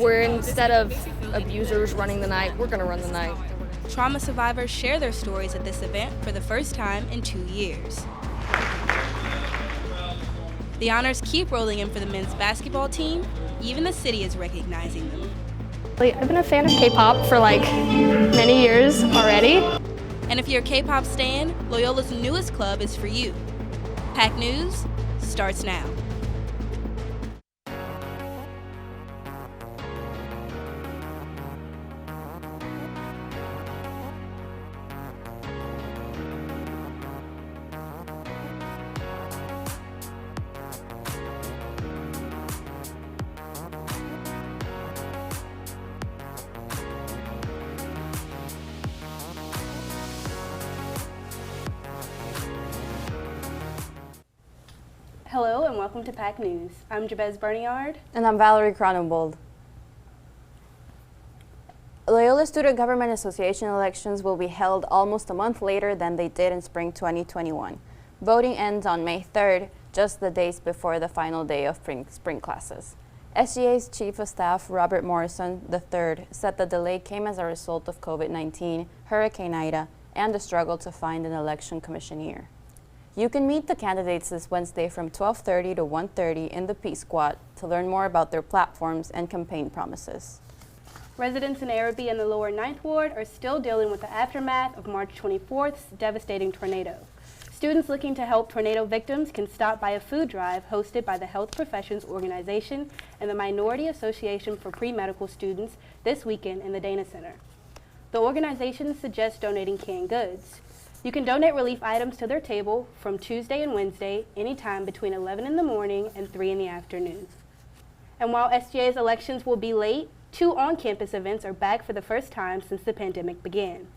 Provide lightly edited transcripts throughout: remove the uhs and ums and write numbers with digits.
where instead of abusers running the night, we're going to run the night. Trauma survivors share their stories at this event for the first time in 2 years. The honors keep rolling in for the men's basketball team. Even the city is recognizing them. I've been a fan of K-pop for many years already. And if you're a K-pop stan, Loyola's newest club is for you. Pack News starts now. Hello and welcome to Pack News. I'm Jabez Berniard. And I'm Valerie Cronenbold. Loyola Student Government Association elections will be held almost a month later than they did in spring 2021. Voting ends on May 3rd, just the days before the final day of spring classes. SGA's Chief of Staff, Robert Morrison III, said the delay came as a result of COVID-19, Hurricane Ida, and the struggle to find an election commissioner. You can meet the candidates this Wednesday from 12:30 to 1:30 in the P Squad to learn more about their platforms and campaign promises. Residents in Arabi and the lower 9th Ward are still dealing with the aftermath of March 24th's devastating tornado. Students looking to help tornado victims can stop by a food drive hosted by the Health Professions Organization and the Minority Association for Pre-Medical Students this weekend in the Dana Center. The organization suggests donating canned goods. You can donate relief items to their table from Tuesday and Wednesday, anytime between 11 in the morning and 3 in the afternoon. And while SGA's elections will be late, 2 on-campus events are back for the first time since the pandemic began.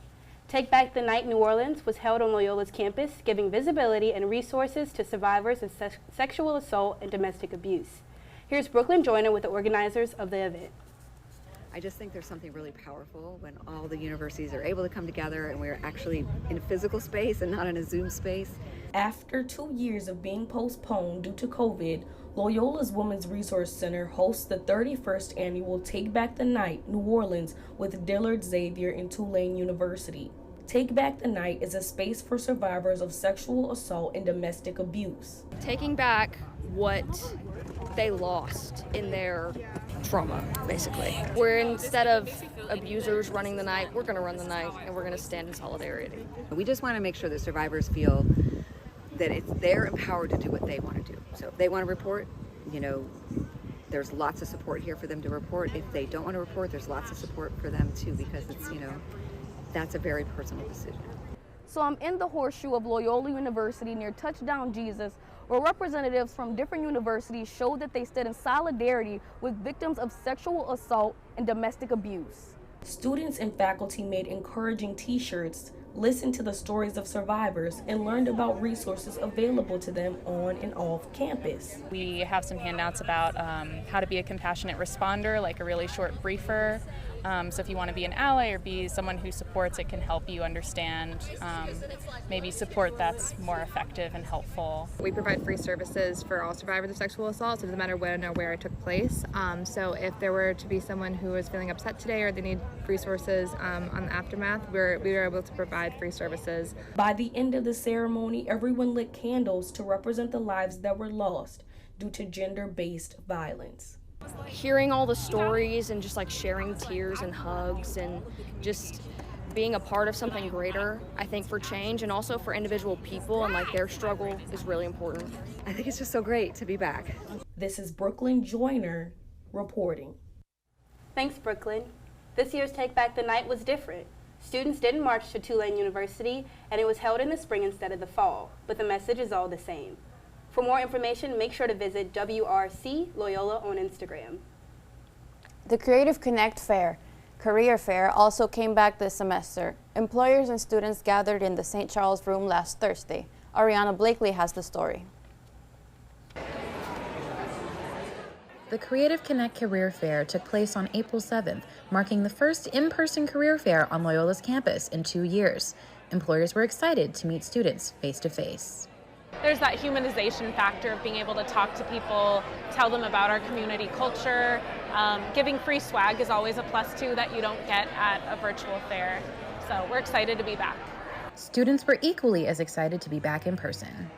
Take Back the Night New Orleans was held on Loyola's campus, giving visibility and resources to survivors of sexual assault and domestic abuse. Here's Brooklyn Joyner with the organizers of the event. I just think there's something really powerful when all the universities are able to come together and we're actually in a physical space and not in a Zoom space. After 2 years of being postponed due to COVID, Loyola's Women's Resource Center hosts the 31st annual Take Back the Night New Orleans with Dillard Xavier and Tulane University. Take Back the Night is a space for survivors of sexual assault and domestic abuse. Taking back what they lost in their trauma, basically. Where instead of abusers running the night, we're going to run the night, and we're going to stand in solidarity. We just want to make sure that survivors feel that they're empowered to do what they want to do. So if they want to report, there's lots of support here for them to report. If they don't want to report, there's lots of support for them too, because it's, that's a very personal decision. So I'm in the horseshoe of Loyola University near Touchdown Jesus, where representatives from different universities showed that they stood in solidarity with victims of sexual assault and domestic abuse. Students and faculty made encouraging t-shirts, listened to the stories of survivors, and learned about resources available to them on and off campus. We have some handouts about how to be a compassionate responder, like a really short briefer. So if you want to be an ally or be someone who supports, it can help you understand maybe support that's more effective and helpful. We provide free services for all survivors of sexual assault, so it doesn't matter when or where it took place. So if there were to be someone who is feeling upset today or they need resources on the aftermath, we were able to provide free services. By the end of the ceremony, everyone lit candles to represent the lives that were lost due to gender-based violence. Hearing all the stories and just sharing tears and hugs and just being a part of something greater, I think, for change and also for individual people and their struggle is really important. I think it's just so great to be back. This is Brooklyn Joyner reporting. Thanks, Brooklyn. This year's Take Back the Night was different. Students didn't march to Tulane University, and it was held in the spring instead of the fall, but the message is all the same. For more information, make sure to visit WRC Loyola on Instagram. The Creative Connect Fair, Career Fair, also came back this semester. Employers and students gathered in the St. Charles Room last Thursday. Ariana Blakely has the story. The Creative Connect Career Fair took place on April 7th, marking the first in-person career fair on Loyola's campus in 2 years. Employers were excited to meet students face-to-face. There's that humanization factor of being able to talk to people, tell them about our community culture. Giving free swag is always a plus too that you don't get at a virtual fair. So we're excited to be back. Students were equally as excited to be back in person.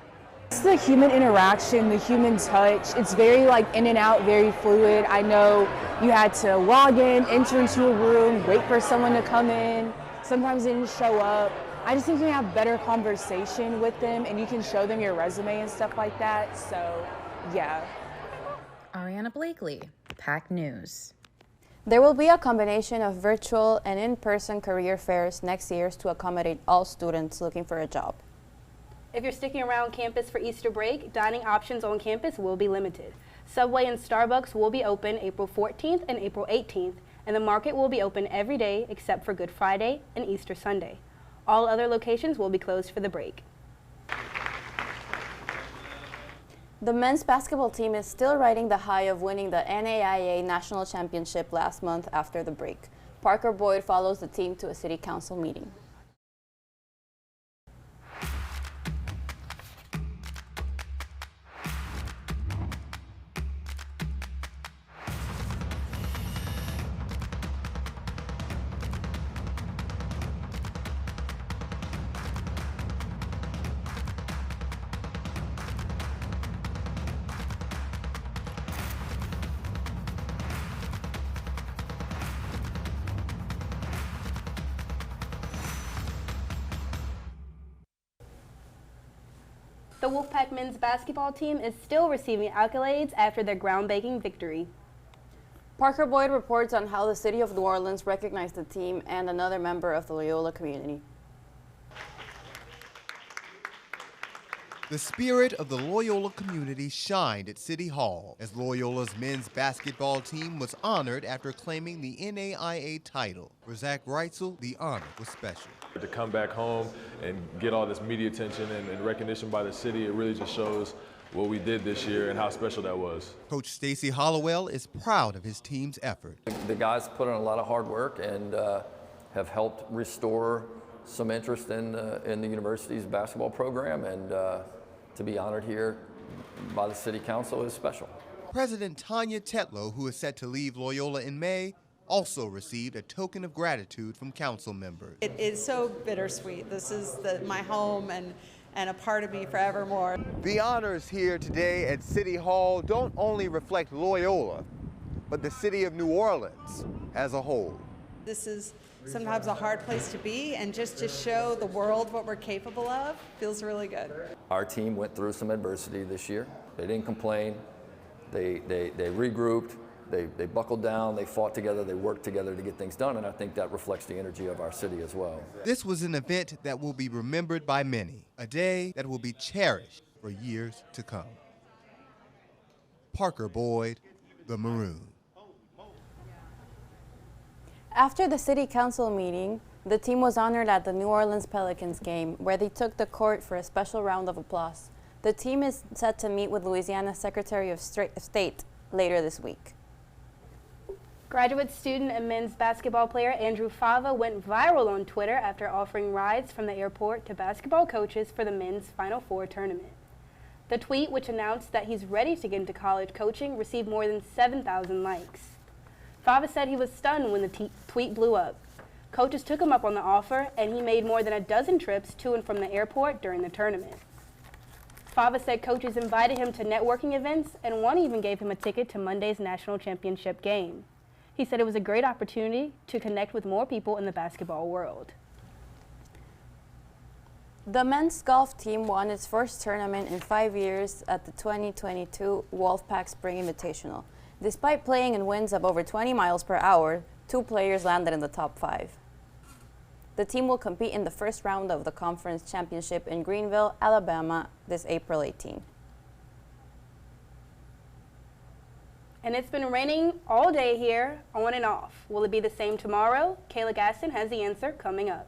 It's the human interaction, the human touch. It's very in and out, very fluid. I know you had to log in, enter into a room, wait for someone to come in. Sometimes they didn't show up. I just think you can have better conversation with them and you can show them your resume and stuff like that. So, yeah. Ariana Blakely, PAC News. There will be a combination of virtual and in-person career fairs next year to accommodate all students looking for a job. If you're sticking around campus for Easter break, dining options on campus will be limited. Subway and Starbucks will be open April 14th and April 18th, and the market will be open every day except for Good Friday and Easter Sunday. All other locations will be closed for the break. The men's basketball team is still riding the high of winning the NAIA National Championship last month after the break. Parker Boyd follows the team to a city council meeting. The Wolfpack men's basketball team is still receiving accolades after their groundbreaking victory. Parker Boyd reports on how the city of New Orleans recognized the team and another member of the Loyola community. The spirit of the Loyola community shined at City Hall as Loyola's men's basketball team was honored after claiming the NAIA title. For Zach Reitzel, the honor was special. To come back home and get all this media attention and recognition by the city, it really just shows what we did this year and how special that was. Coach Stacy Hollowell is proud of his team's effort. The guys put in a lot of hard work and have helped restore some interest in the university's basketball program, and to be honored here by the city council is special. President Tanya Tetlow, who is set to leave Loyola in May, also received a token of gratitude from council members. It is so bittersweet. This is my home and a part of me forevermore. The honors here today at City Hall don't only reflect Loyola, but the city of New Orleans as a whole. This is sometimes a hard place to be, and just to show the world what we're capable of feels really good. Our team went through some adversity this year. They didn't complain. They regrouped. They buckled down, they fought together, they worked together to get things done, and I think that reflects the energy of our city as well. This was an event that will be remembered by many, a day that will be cherished for years to come. Parker Boyd, The Maroon. After the city council meeting, the team was honored at the New Orleans Pelicans game, where they took the court for a special round of applause. The team is set to meet with Louisiana's Secretary of State later this week. Graduate student and men's basketball player Andrew Fava went viral on Twitter after offering rides from the airport to basketball coaches for the men's Final Four tournament. The tweet, which announced that he's ready to get into college coaching, received more than 7,000 likes. Fava said he was stunned when the tweet blew up. Coaches took him up on the offer, and he made more than a dozen trips to and from the airport during the tournament. Fava said coaches invited him to networking events, and one even gave him a ticket to Monday's national championship game. He said it was a great opportunity to connect with more people in the basketball world. The men's golf team won its first tournament in 5 years at the 2022 Wolfpack Spring Invitational. Despite playing in winds of over 20 miles per hour, 2 players landed in the top 5. The team will compete in the first round of the conference championship in Greenville, Alabama, this April 18. And it's been raining all day here, on and off. Will it be the same tomorrow? Kayla Gaston has the answer coming up.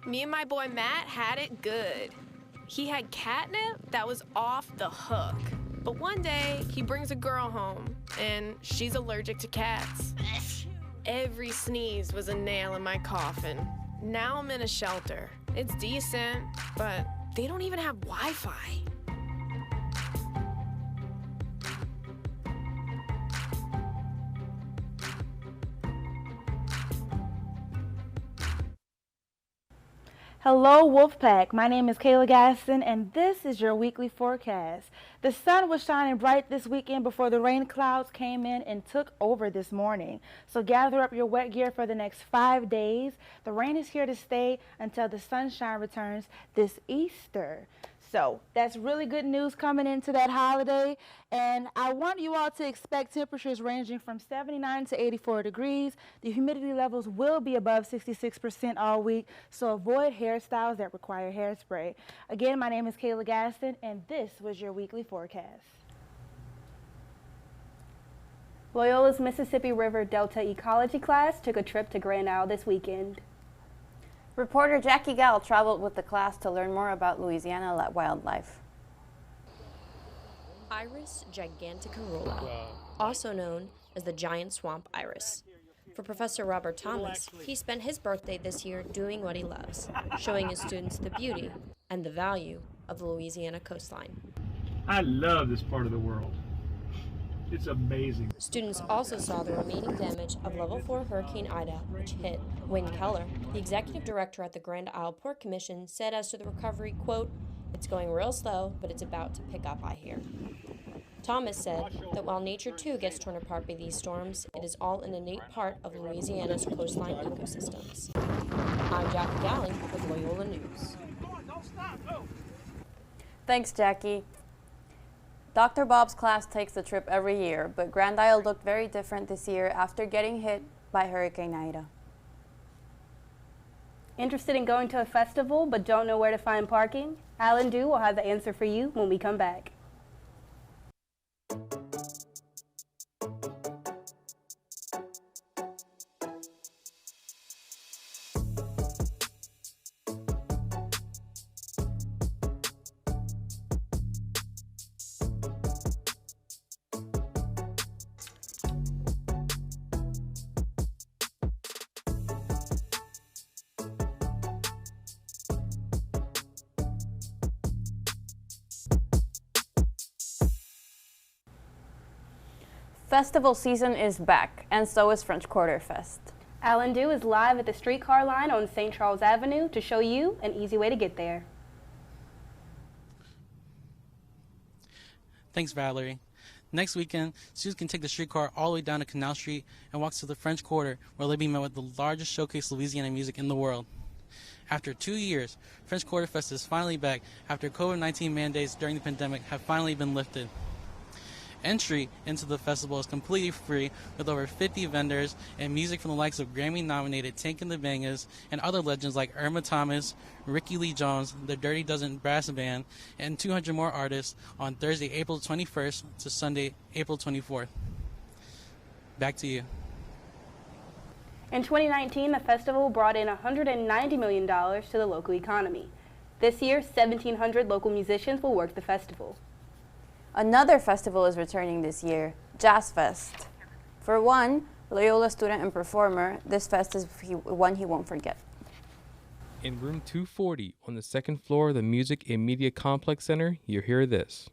Me and my boy Matt had it good. He had catnip that was off the hook. But one day, he brings a girl home, and she's allergic to cats. Every sneeze was a nail in my coffin. Now I'm in a shelter. It's decent, but they don't even have Wi-Fi. Hello, Wolfpack. My name is Kayla Gaston, and this is your weekly forecast. The sun was shining bright this weekend before the rain clouds came in and took over this morning. So gather up your wet gear for the next 5 days. The rain is here to stay until the sunshine returns this Easter. So that's really good news coming into that holiday. And I want you all to expect temperatures ranging from 79 to 84 degrees. The humidity levels will be above 66% all week, so avoid hairstyles that require hairspray. Again, my name is Kayla Gaston, and this was your weekly forecast. Loyola's Mississippi River Delta Ecology class took a trip to Grand Isle this weekend. Reporter Jackie Gall traveled with the class to learn more about Louisiana wildlife. Iris giganticarola, also known as the giant swamp iris. For Professor Robert Thomas, he spent his birthday this year doing what he loves, showing his students the beauty and the value of the Louisiana coastline. I love this part of the world. It's amazing. Students also saw the remaining damage of Level 4 Hurricane Ida, which hit. Wayne Keller, the executive director at the Grand Isle Port Commission, said as to the recovery, quote, "It's going real slow, but it's about to pick up, I hear." Thomas said that while nature too gets torn apart by these storms, it is all an innate part of Louisiana's coastline ecosystems. I'm Jackie Galling with Loyola News. Thanks, Jackie. Dr. Bob's class takes the trip every year, but Grand Isle looked very different this year after getting hit by Hurricane Ida. Interested in going to a festival but don't know where to find parking? Alan Dew will have the answer for you when we come back. Festival season is back, and so is French Quarter Fest. Alan Dew is live at the streetcar line on St. Charles Avenue to show you an easy way to get there. Thanks, Valerie. Next weekend, students can take the streetcar all the way down to Canal Street and walk to the French Quarter, where they'll be met with the largest showcase of Louisiana music in the world. After 2 years, French Quarter Fest is finally back after COVID-19 mandates during the pandemic have finally been lifted. Entry into the festival is completely free, with over 50 vendors and music from the likes of Grammy-nominated Tank and the Bangas and other legends like Irma Thomas, Ricky Lee Jones, the Dirty Dozen Brass Band, and 200 more artists on Thursday, April 21st to Sunday, April 24th. Back to you. In 2019, the festival brought in $190 million to the local economy. This year, 1,700 local musicians will work the festival. Another festival is returning this year, Jazz Fest. For one Loyola student and performer, this fest is one he won't forget. In room 240 on the second floor of the Music and Media Complex Center, you'll hear this.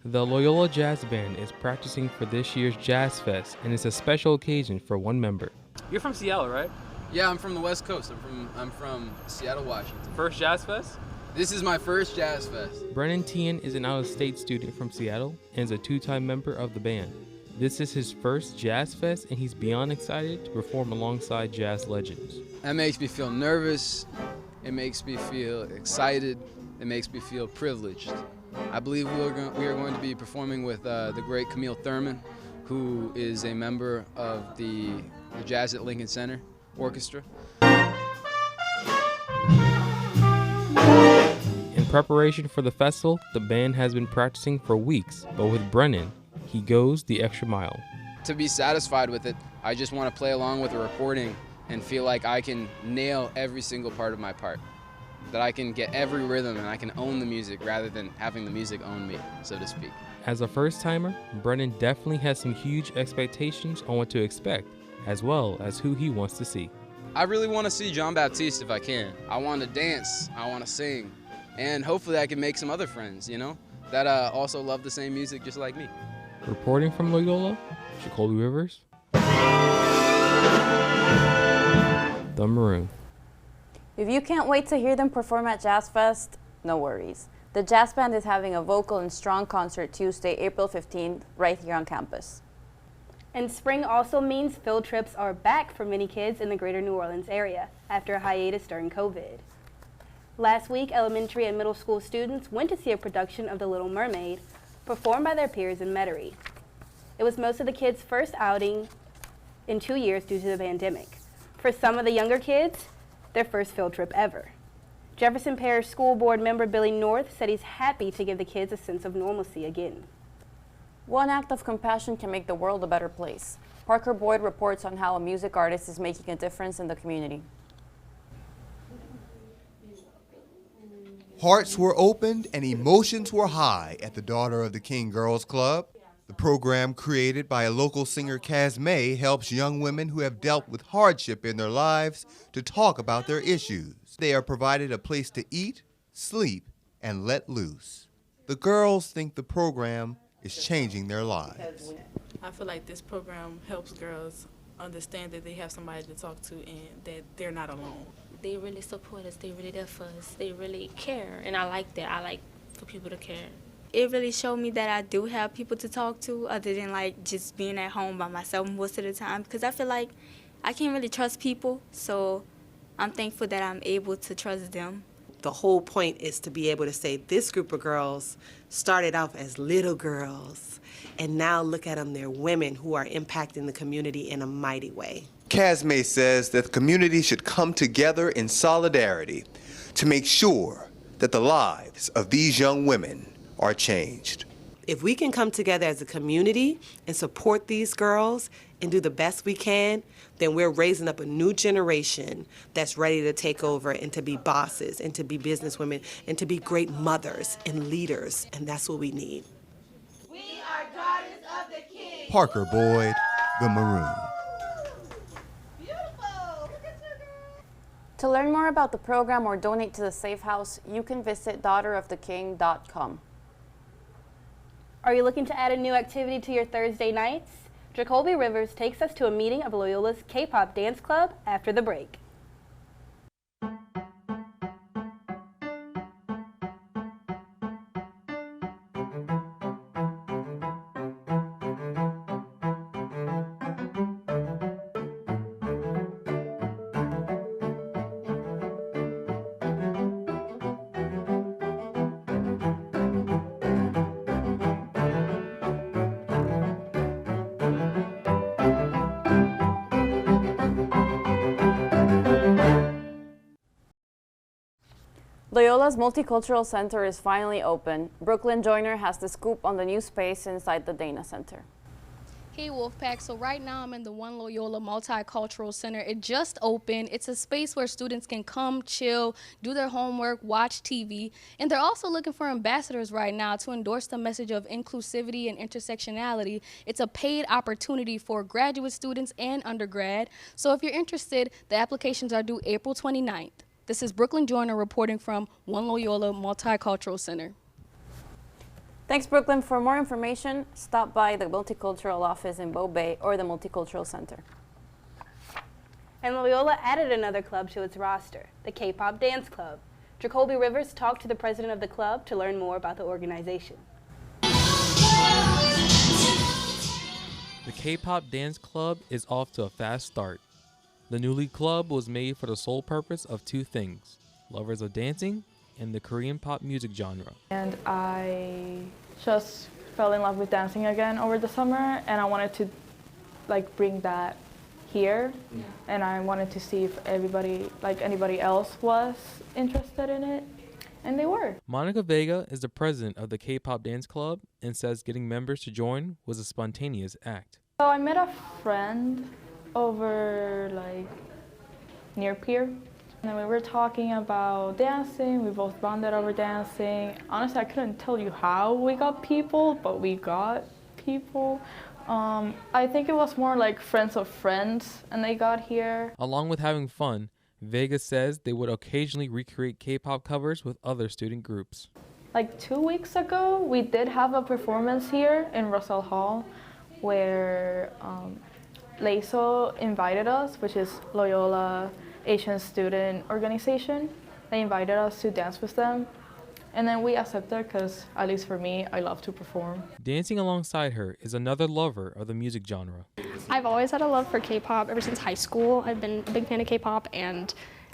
The Loyola Jazz Band is practicing for this year's Jazz Fest, and it's a special occasion for one member. You're from Seattle, right? Yeah, I'm from the West Coast. I'm from Seattle, Washington. First Jazz Fest? This is my first Jazz Fest. Brennan Tian is an out-of-state student from Seattle and is a two-time member of the band. This is his first Jazz Fest, and he's beyond excited to perform alongside jazz legends. That makes me feel nervous. It makes me feel excited. It makes me feel privileged. I believe we are going to be performing with the great Camille Thurman, who is a member of the Jazz at Lincoln Center Orchestra. In preparation for the festival, the band has been practicing for weeks, but with Brennan, he goes the extra mile. To be satisfied with it, I just want to play along with the recording and feel like I can nail every single part of my part. that I can get every rhythm and I can own the music rather than having the music own me, so to speak. As a first-timer, Brennan definitely has some huge expectations on what to expect, as well as who he wants to see. I really want to see John Baptiste if I can. I want to dance, I want to sing, and hopefully I can make some other friends, that also love the same music just like me. Reporting from Loyola, Jacoby Rivers, The Maroon. If you can't wait to hear them perform at Jazz Fest, no worries. The Jazz Band is having a vocal and strong concert Tuesday, April 15th, right here on campus. And spring also means field trips are back for many kids in the greater New Orleans area after a hiatus during COVID. Last week, elementary and middle school students went to see a production of The Little Mermaid performed by their peers in Metairie. It was most of the kids' first outing in 2 years due to the pandemic. For some of the younger kids, their first field trip ever. Jefferson Parish School Board member Billy North said he's happy to give the kids a sense of normalcy again. One act of compassion can make the world a better place. Parker Boyd reports on how a music artist is making a difference in the community. Hearts were opened and emotions were high at the Daughter of the King Girls Club. The program, created by a local singer, Kaz May, helps young women who have dealt with hardship in their lives to talk about their issues. They are provided a place to eat, sleep, and let loose. The girls think the program is changing their lives. I feel like this program helps girls understand that they have somebody to talk to and that they're not alone. They really support us. They really there for us. They really care, and I like that. I like for people to care. It really showed me that I do have people to talk to other than like just being at home by myself most of the time, because I feel like I can't really trust people, so I'm thankful that I'm able to trust them. The whole point is to be able to say this group of girls started off as little girls, and now look at them, they're women who are impacting the community in a mighty way. Kaz May says that the community should come together in solidarity to make sure that the lives of these young women are changed. If we can come together as a community and support these girls and do the best we can, then we're raising up a new generation that's ready to take over and to be bosses and to be businesswomen and to be great mothers and leaders, and that's what we need. We are daughters of the King. Parker Boyd, The Maroon. To learn more about the program or donate to the Safe House, you can visit daughteroftheking.com. Are you looking to add a new activity to your Thursday nights? Jacoby Rivers takes us to a meeting of Loyola's K-pop dance club after the break. Loyola's Multicultural Center is finally open. Brooklyn Joyner has the scoop on the new space inside the Dana Center. Hey Wolfpack, so right now I'm in the One Loyola Multicultural Center. It just opened. It's a space where students can come, chill, do their homework, watch TV, and they're also looking for ambassadors right now to endorse the message of inclusivity and intersectionality. It's a paid opportunity for graduate students and undergrad. So if you're interested, the applications are due April 29th. This is Brooklyn Joyner reporting from One Loyola Multicultural Center. Thanks, Brooklyn. For more information, stop by the Multicultural office in Bow Bay or the Multicultural Center. And Loyola added another club to its roster, the K-pop Dance Club. Jacoby Rivers talked to the president of the club to learn more about the organization. The K-pop Dance Club is off to a fast start. The newly club was made for the sole purpose of two things: lovers of dancing and the Korean pop music genre. And I just fell in love with dancing again over the summer, and I wanted to bring that here, and I wanted to see if anybody else was interested in it, and they were. Monica Vega is the president of the K-pop Dance Club and says getting members to join was a spontaneous act. So I met a friend over near Pier, And then we were talking about dancing. We both bonded over dancing. Honestly, I couldn't tell you how we got people, but we got people. I think it was more like friends of friends, and they got here. Along with having fun, Vega says they would occasionally recreate K-pop covers with other student groups. Like 2 weeks ago, we did have a performance here in Russell Hall where LASO invited us, which is Loyola Asian Student Organization. They invited us to dance with them. And then we accepted because, at least for me, I love to perform. Dancing alongside her is another lover of the music genre. I've always had a love for K-pop ever since high school. I've been a big fan of K-pop, and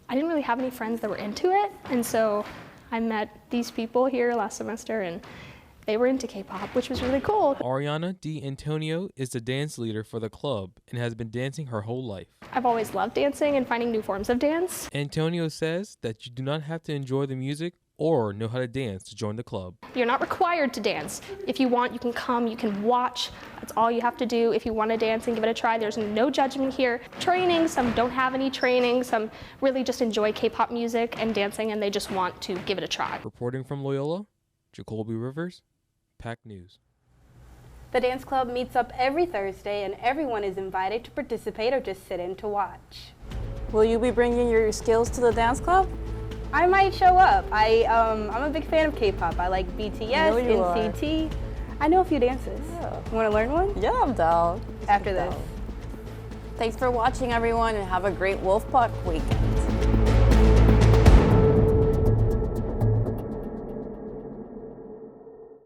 I didn't really have any friends that were into it. And so I met these people here last semester, and they were into K-pop, which was really cool. Ariana D. Antonio is the dance leader for the club and has been dancing her whole life. I've always loved dancing and finding new forms of dance. Antonio says that you do not have to enjoy the music or know how to dance to join the club. You're not required to dance. If you want, you can come, you can watch. That's all you have to do. If you want to dance and give it a try, there's no judgment here. Training, some don't have any training, some really just enjoy K-pop music and dancing, and they just want to give it a try. Reporting from Loyola, Jacoby Rivers, PAC News. The dance club meets up every Thursday, and everyone is invited to participate or just sit in to watch. Will you be bringing your skills to the dance club? I might show up. I'm a big fan of K-pop. I like BTS, NCT. I know a few dances. Yeah. You want to learn one? Yeah, I'm down. After this. Thanks for watching, everyone, and have a great Wolfpack weekend.